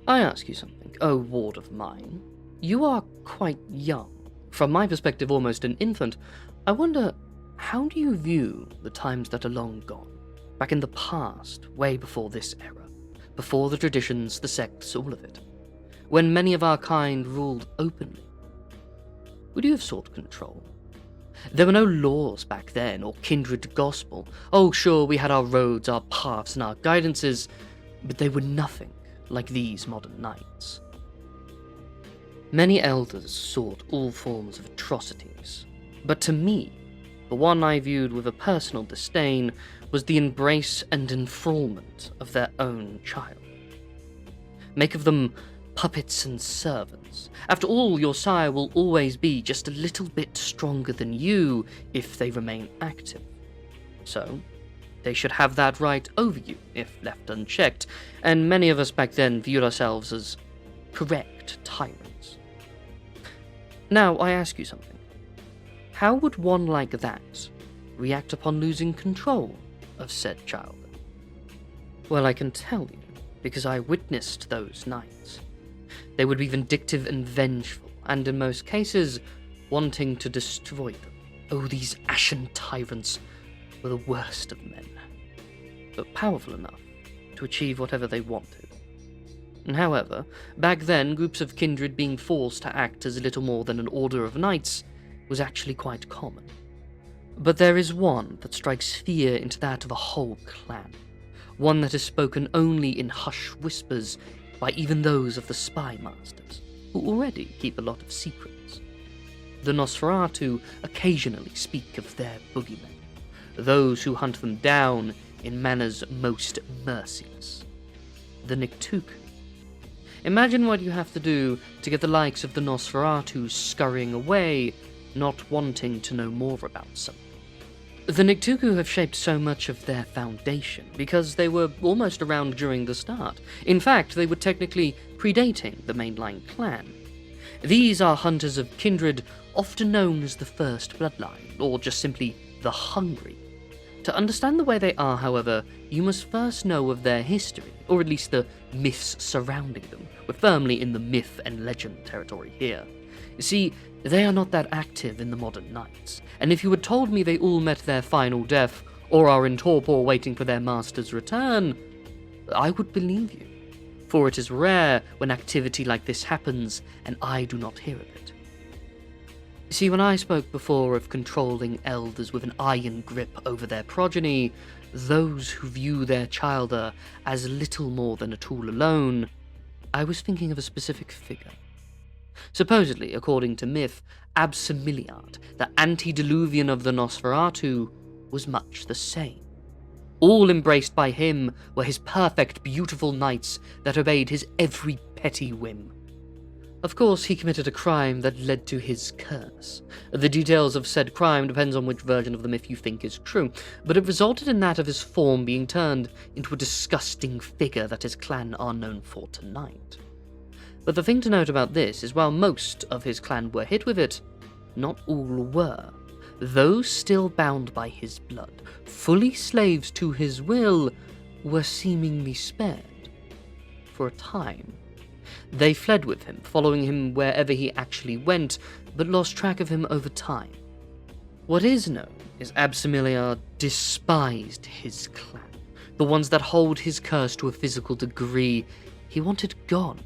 I ask you something, O ward of mine. You are quite young. From my perspective, almost an infant. I wonder, how do you view the times that are long gone? Back in the past, way before this era. Before the traditions, the sects, all of it. When many of our kind ruled openly. Would you have sought control? There were no laws back then, or kindred gospel. Oh, sure, we had our roads, our paths, and our guidances, but they were nothing like these modern knights. Many elders sought all forms of atrocities, but to me, the one I viewed with a personal disdain was the embrace and enthrallment of their own child. Make of them puppets and servants. After all, your sire will always be just a little bit stronger than you if they remain active. So, they should have that right over you if left unchecked, and many of us back then viewed ourselves as correct tyrants. Now, I ask you something. How would one like that react upon losing control of said child? Well, I can tell you, because I witnessed those nights. They would be vindictive and vengeful, and in most cases, wanting to destroy them. Oh, these ashen tyrants were the worst of men, but powerful enough to achieve whatever they wanted. And however, back then, groups of kindred being forced to act as little more than an order of knights was actually quite common. But there is one that strikes fear into that of a whole clan, one that is spoken only in hushed whispers by even those of the spy masters, who already keep a lot of secrets. The Nosferatu occasionally speak of their boogeymen, those who hunt them down in manners most merciless. The Niktuku. Imagine what you have to do to get the likes of the Nosferatu scurrying away, not wanting to know more about something. The Niktuku have shaped so much of their foundation because they were almost around during the start. In fact, they were technically predating the mainline clan. These are hunters of kindred, often known as the First Bloodline, or just simply the Hungry. To understand the way they are, however, you must first know of their history, or at least the myths surrounding them. We're firmly in the myth and legend territory here. You see, they are not that active in the modern knights, and if you had told me they all met their final death, or are in torpor waiting for their master's return, I would believe you, for it is rare when activity like this happens, and I do not hear of it. You see, when I spoke before of controlling elders with an iron grip over their progeny, those who view their childer as little more than a tool alone, I was thinking of a specific figure. Supposedly, according to myth, Absimiliard, the antediluvian of the Nosferatu, was much the same. All embraced by him were his perfect, beautiful knights that obeyed his every petty whim. Of course, he committed a crime that led to his curse. The details of said crime depends on which version of the myth you think is true, but it resulted in that of his form being turned into a disgusting figure that his clan are known for tonight. But the thing to note about this is while most of his clan were hit with it, not all were. Those still bound by his blood, fully slaves to his will, were seemingly spared. For a time. They fled with him, following him wherever he actually went, but lost track of him over time. What is known is Absimiliard despised his clan, the ones that hold his curse to a physical degree. He wanted gone.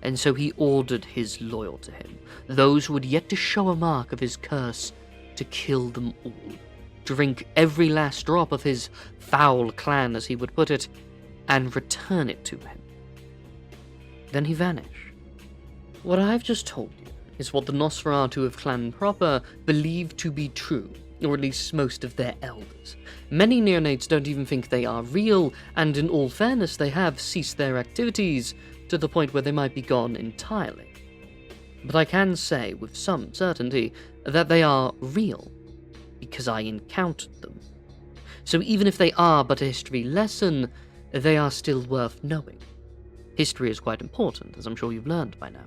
And so he ordered his loyal to him, those who had yet to show a mark of his curse, to kill them all, drink every last drop of his foul clan, as he would put it, and return it to him. Then he vanished. What I've just told you is what the Nosferatu of Clan proper believe to be true, or at least most of their elders. Many neonates don't even think they are real, and in all fairness they have ceased their activities, to the point where they might be gone entirely. But I can say with some certainty that they are real, because I encountered them. So even if they are but a history lesson, they are still worth knowing. History is quite important, as I'm sure you've learned by now.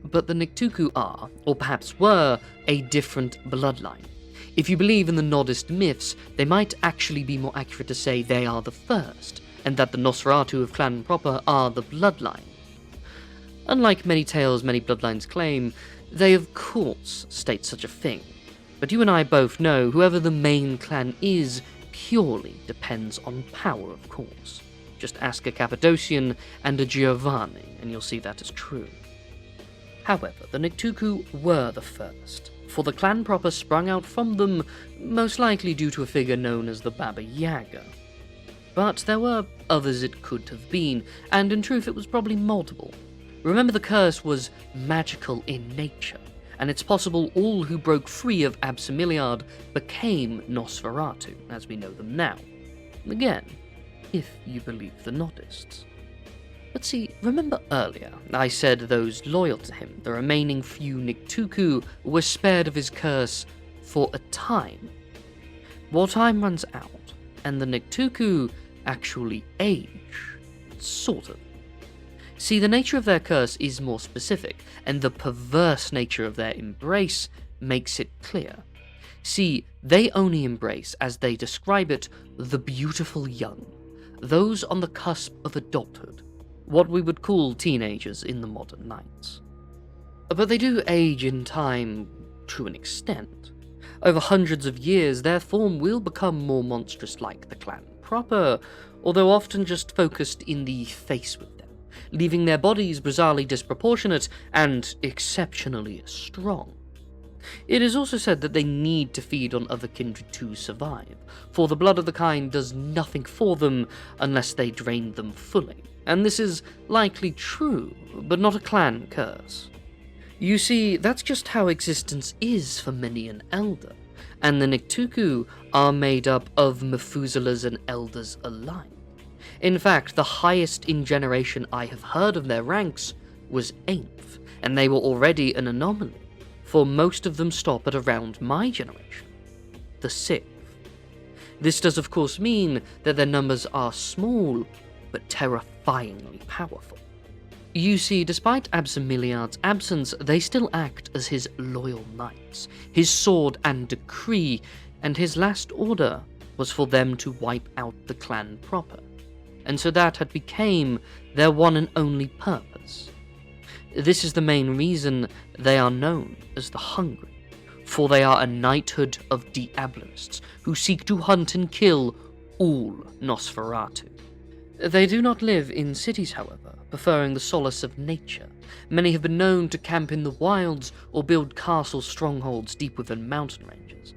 But the Niktuku are, or perhaps were, a different bloodline. If you believe in the Nodist myths, they might actually be more accurate to say they are the first, and that the Nosferatu of Clan proper are the bloodline. Unlike many tales many bloodlines claim, they of course state such a thing. But you and I both know whoever the main clan is purely depends on power, of course. Just ask a Cappadocian and a Giovanni, and you'll see that is true. However, the Niktuku were the first, for the clan proper sprung out from them, most likely due to a figure known as the Baba Yaga. But there were others it could have been, and in truth it was probably multiple. Remember, the curse was magical in nature, and it's possible all who broke free of Absimiliard became Nosferatu, as we know them now. Again, if you believe the Nodists. But see, remember earlier, I said those loyal to him, the remaining few Niktuku, were spared of his curse for a time. Well, time runs out, and the Niktuku actually age. Sort of. See, the nature of their curse is more specific, and the perverse nature of their embrace makes it clear. See, they only embrace, as they describe it, the beautiful young, those on the cusp of adulthood, what we would call teenagers in the modern nights. But they do age in time to an extent. Over hundreds of years, their form will become more monstrous like the clan proper, although often just focused in the face with them, leaving their bodies bizarrely disproportionate and exceptionally strong. It is also said that they need to feed on other kindred to survive, for the blood of the kind does nothing for them unless they drain them fully, and this is likely true, but not a clan curse. You see, that's just how existence is for many an elder, and the Niktuku are made up of Methuselahs and elders alike. In fact, the highest in generation I have heard of their ranks was 8th, and they were already an anomaly, for most of them stop at around my generation, the 6th. This does of course mean that their numbers are small, but terrifyingly powerful. You see, despite Absimiliard's absence, they still act as his loyal knights, his sword and decree, and his last order was for them to wipe out the clan proper, and so that had became their one and only purpose. This is the main reason they are known as the Hungry, for they are a knighthood of Diabolists who seek to hunt and kill all Nosferatu. They do not live in cities, however, preferring the solace of nature. Many have been known to camp in the wilds or build castle strongholds deep within mountain ranges.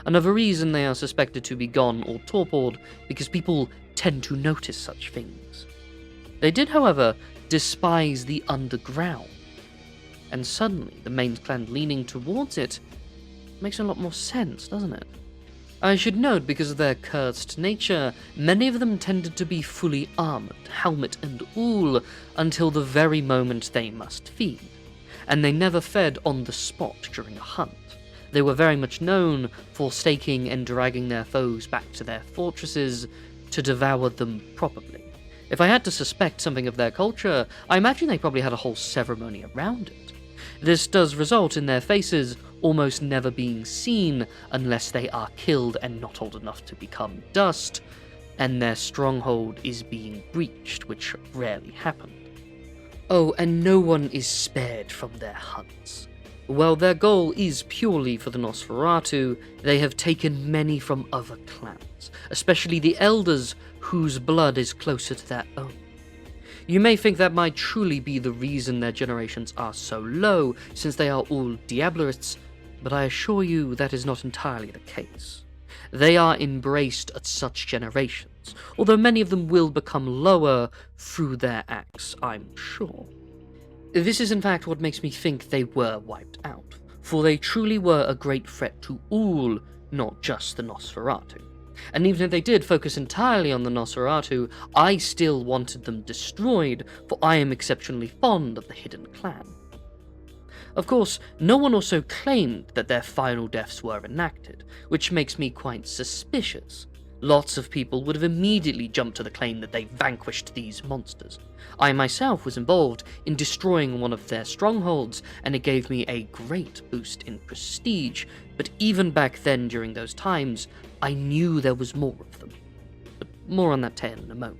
Another reason they are suspected to be gone or torpored, because people tend to notice such things. They did, however, despise the underground, and suddenly the main clan leaning towards it makes a lot more sense, doesn't it? I should note, because of their cursed nature, many of them tended to be fully armoured, helmet and all, until the very moment they must feed, and they never fed on the spot during a hunt. They were very much known for staking and dragging their foes back to their fortresses to devour them properly. If I had to suspect something of their culture, I imagine they probably had a whole ceremony around it. This does result in their faces almost never being seen unless they are killed and not old enough to become dust, and their stronghold is being breached, which rarely happened. Oh, and no one is spared from their hunts. While their goal is purely for the Nosferatu, they have taken many from other clans, especially the elders whose blood is closer to their own. You may think that might truly be the reason their generations are so low, since they are all Diabolists, but I assure you that is not entirely the case. They are embraced at such generations, although many of them will become lower through their acts, I'm sure. This is in fact what makes me think they were wiped out, for they truly were a great threat to all, not just the Nosferatu. And even if they did focus entirely on the Nosferatu, I still wanted them destroyed, for I am exceptionally fond of the Hidden Clan. Of course, no one also claimed that their final deaths were enacted, which makes me quite suspicious. Lots of people would have immediately jumped to the claim that they vanquished these monsters. I myself was involved in destroying one of their strongholds, and it gave me a great boost in prestige, but even back then during those times, I knew there was more of them. But more on that tale in a moment.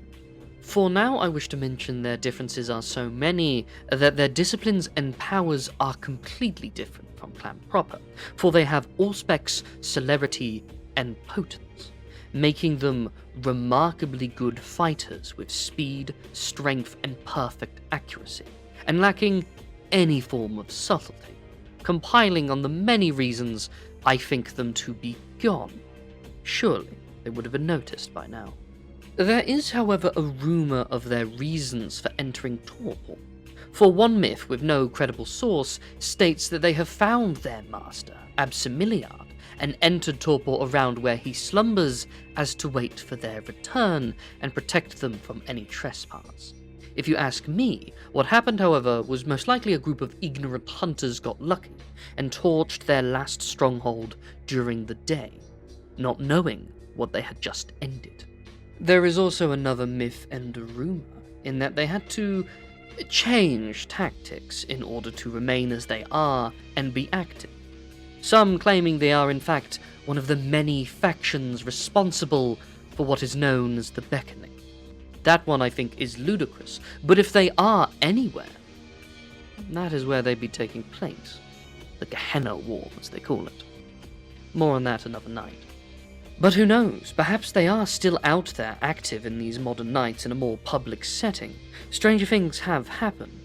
For now, I wish to mention their differences are so many that their disciplines and powers are completely different from clan proper, for they have Auspex, celerity, and potence, making them remarkably good fighters with speed, strength, and perfect accuracy, and lacking any form of subtlety, compiling on the many reasons I think them to be gone. Surely they would have been noticed by now. There is, however, a rumour of their reasons for entering torpor, for one myth with no credible source states that they have found their master, Absimiliard, and entered torpor around where he slumbers as to wait for their return and protect them from any trespass. If you ask me, what happened, however, was most likely a group of ignorant hunters got lucky and torched their last stronghold during the day, not knowing what they had just ended. There is also another myth and a rumour, in that they had to change tactics in order to remain as they are and be active. Some claiming they are in fact one of the many factions responsible for what is known as the Beckoning. That one I think is ludicrous, but if they are anywhere, that is where they'd be taking place. The Gehenna War, as they call it. More on that another night. But who knows, perhaps they are still out there active in these modern nights in a more public setting. Stranger things have happened.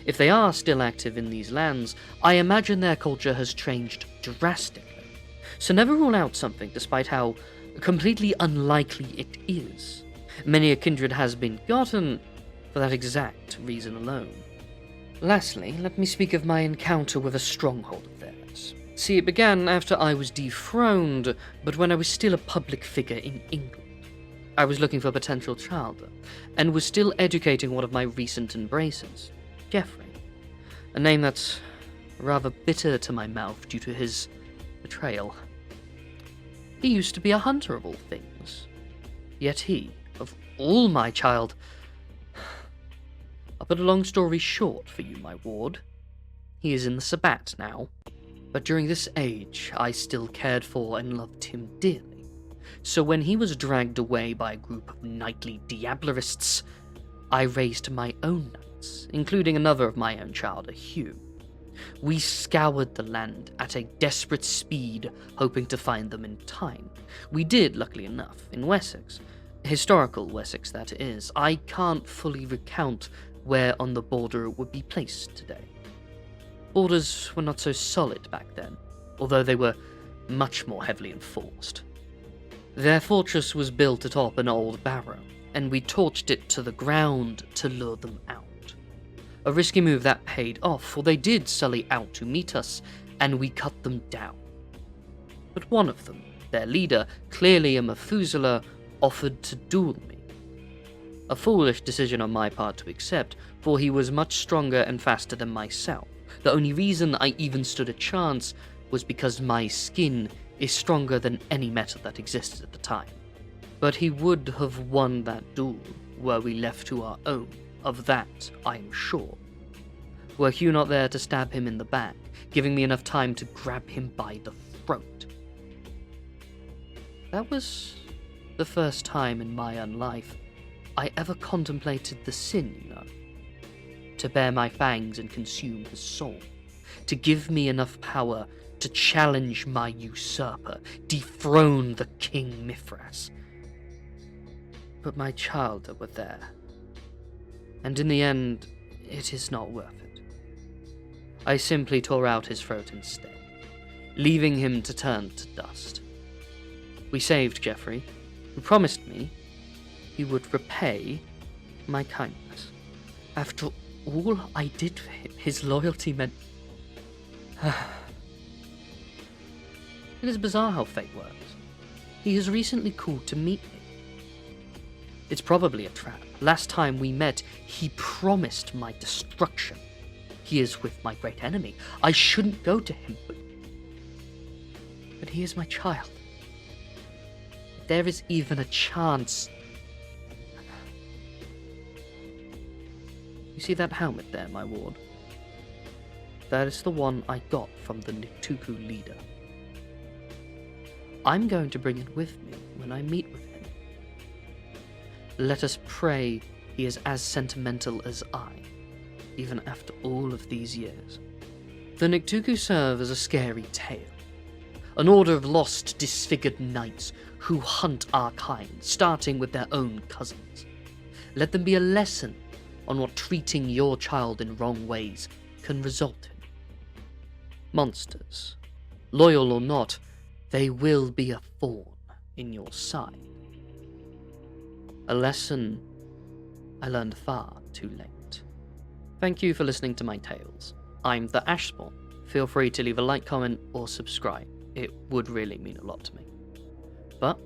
If they are still active in these lands, I imagine their culture has changed drastically. So never rule out something despite how completely unlikely it is. Many a kindred has been gotten for that exact reason alone. Lastly, let me speak of my encounter with a stronghold of theirs. See, it began after I was dethroned, but when I was still a public figure in England. I was looking for a potential child, and was still educating one of my recent embraces, Geoffrey. A name that's rather bitter to my mouth due to his betrayal. He used to be a hunter of all things. Yet he, of all my child... I'll put a long story short for you, my ward. He is in the Sabbat now. But during this age, I still cared for and loved him dearly. So when he was dragged away by a group of knightly diablerists, I raised my own knights, including another of my own child, a Hugh. We scoured the land at a desperate speed, hoping to find them in time. We did, luckily enough, in Wessex. Historical Wessex, that is. I can't fully recount where on the border it would be placed today. Borders were not so solid back then, although they were much more heavily enforced. Their fortress was built atop an old barrow, and we torched it to the ground to lure them out. A risky move that paid off, for they did sully out to meet us, and we cut them down. But one of them, their leader, clearly a Methuselah, offered to duel me. A foolish decision on my part to accept, for he was much stronger and faster than myself. The only reason I even stood a chance was because my skin is stronger than any metal that existed at the time. But he would have won that duel were we left to our own, of that I am sure. Were Hugh not there to stab him in the back, giving me enough time to grab him by the throat. That was the first time in my own life I ever contemplated the sin, you know. To bear my fangs and consume his soul, to give me enough power to challenge my usurper, dethrone the King Mithras. But my child were there, and in the end, it is not worth it. I simply tore out his throat instead, leaving him to turn to dust. We saved Geoffrey, who promised me he would repay my kindness. After all I did for him, his loyalty meant... It is bizarre how fate works. He has recently called to meet me. It's probably a trap. Last time we met, he promised my destruction. He is with my great enemy. I shouldn't go to him, but he is my child. If there is even a chance... You see that helmet there, my ward? That is the one I got from the Nictuku leader. I'm going to bring it with me when I meet with him. Let us pray he he is as sentimental as I, even after all of these years. The Nictuku serve as a scary tale. An order of lost, disfigured knights who hunt our kind, starting with their own cousins. Let them be a lesson on what treating your child in wrong ways can result in. Monsters, loyal or not, they will be a thorn in your side. A lesson I learned far too late. Thank you for listening to my tales. I'm the Ashspawn. Feel free to leave a like, comment, or subscribe. It would really mean a lot to me. But,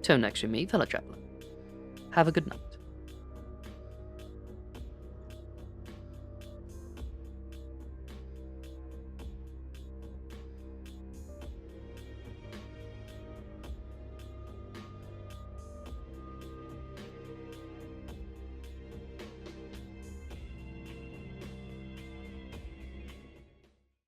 till next we meet, fellow traveller. Have a good night.